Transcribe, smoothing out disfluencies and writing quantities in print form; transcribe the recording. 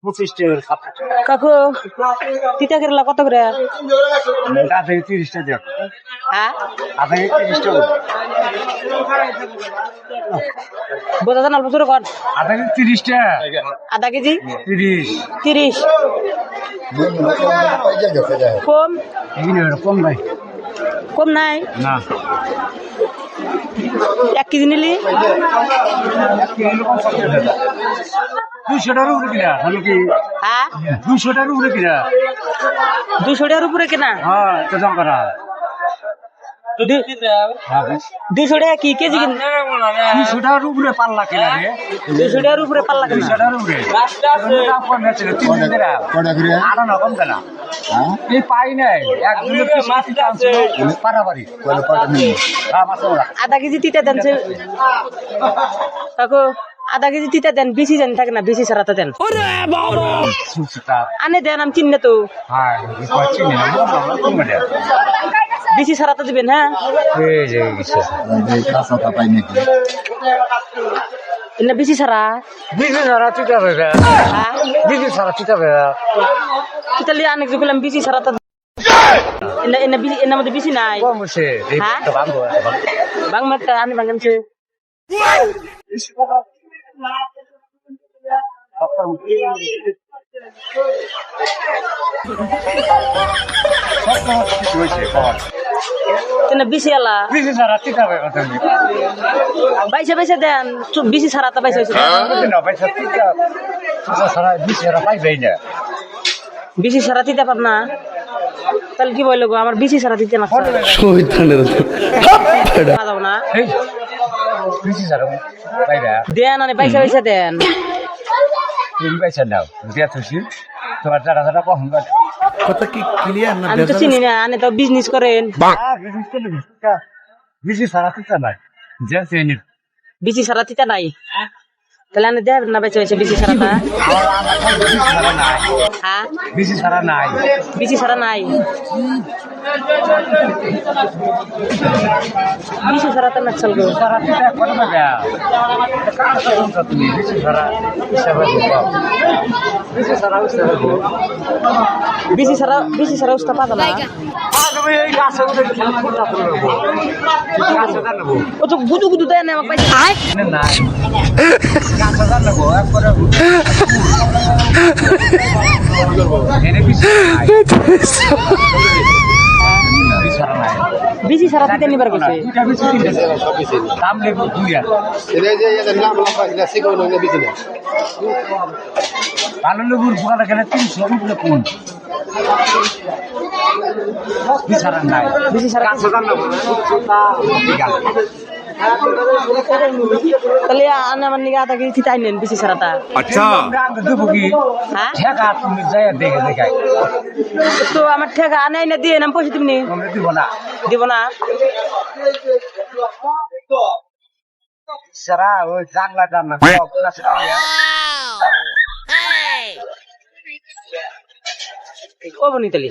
25 টাকা খাতা কাকু তিতা কেরলা কত করে? আধা 30 টাকা দেখ হ্যাঁ আধা 30 টাকা বোঝা জানাল বছর কর আধা 30 টাকা আধা কেজি 30 30 কম কম ভাই কম নাই না 1 কেজি নিলি 200 টাকার উপরে কিনা হলো কি হ্যাঁ 200 টাকার উপরে কিনা 200 টাকার উপরে কেনা হ্যাঁ তো দাম করা 200 টাকা কি কেজি কিনা 200 টাকার উপরে পাল্লা কিনা রে 200 টাকার উপরে পাল্লা কেনা 200 টাকার উপরে দাম কম আছে 3 টাকা কটা করে আড়া না কম না এই পাই নাই এক দুই মাছ আছে পারাবাড়ি কত কত নিয়ে হ্যাঁ মাছ আধা কেজি তিতা দেন কাকু আধা কেজি তিতা দেন বেশি জানি থাকে না বেশি সারাতে দেন সুচিতা আনে দেন আমি কিনে তো হ্যাঁ কচ্ছি না কম দেয় বেশি সারাতে দিবেন হ্যাঁ এই যে কিছু এই কাঁচাটা পাই নাকি এনে বেশি সারা বিজি সারা চিতা বেরা হ্যাঁ বিজি সারা চিতা বেরা তাহলে অনেক বললাম বেশি সারাতে এনে মধ্যে বেশি নাই কম হচ্ছে এই হ্যাঁ? তো বান্ধব বাংমারটা আমি বাঙামছে বেশি আলা বিজি সারা চিতা বেরা তুমি বাইসে বাইসে দেন বেশি সারাতে বাইসে বাইসে দেন। না পয়সা চিতা সারা বিজি সারা পাই যাই না বেশি সারা দিতে পার না তাহলে কি বললো গো আমার বেশি সারা দিতে না যাবো না এই বিজি সারা পাই না দেন আনে বাইসে বাইসে দেন তিন পয়সা নাও দিয়া তুই তোমার টাকা টাকা কম করে কথা কি ক্লিয়ার না আমি তো চিনি না আনে তো বিজনেস করেন বিজি সারা চিতা নাই যে চিনি বেশি সারা দিতে নাই তাহলে আনে দেন না বাইসে বাইসে বেশি সারাটা হ্যাঁ বিজি সারা নাই বেশি সারা নাই বেশি সারাতে না চলবে সারা চিতা কত টাকা তুমি বিজি সারা হিসাবে বিজি সারা হিসাবে বেশি সারা উস্তা পাতা না তুমি এই গাছে উঠে ফুটা তুলবো গাছে জানবো ও তো গুদু গুদু দেয় না আমাকে পাইছে নাই গাছে জানবো একবারে এনে বিজি নাই বেশি সারা দিতে নিবার গেছে দাম লেবু দুইয়া ভালো লেবুর পোকা গেলে 300 রুপলে কোন বিছানা নাই বেশি সারা তাহলে আনে আমার নিকে আধা কেজি তাই নেন বেশি সারাটা আচ্ছা দেবো কি হ্যাঁ ঠেকা তুমি যাই দেখে দেখাই তো আমার ঠেকা আনে না দিয়ে নাম পয়সা তুমি আমরা দিব না দিব না সারা ওই জানলা জানলা ও বনি তালি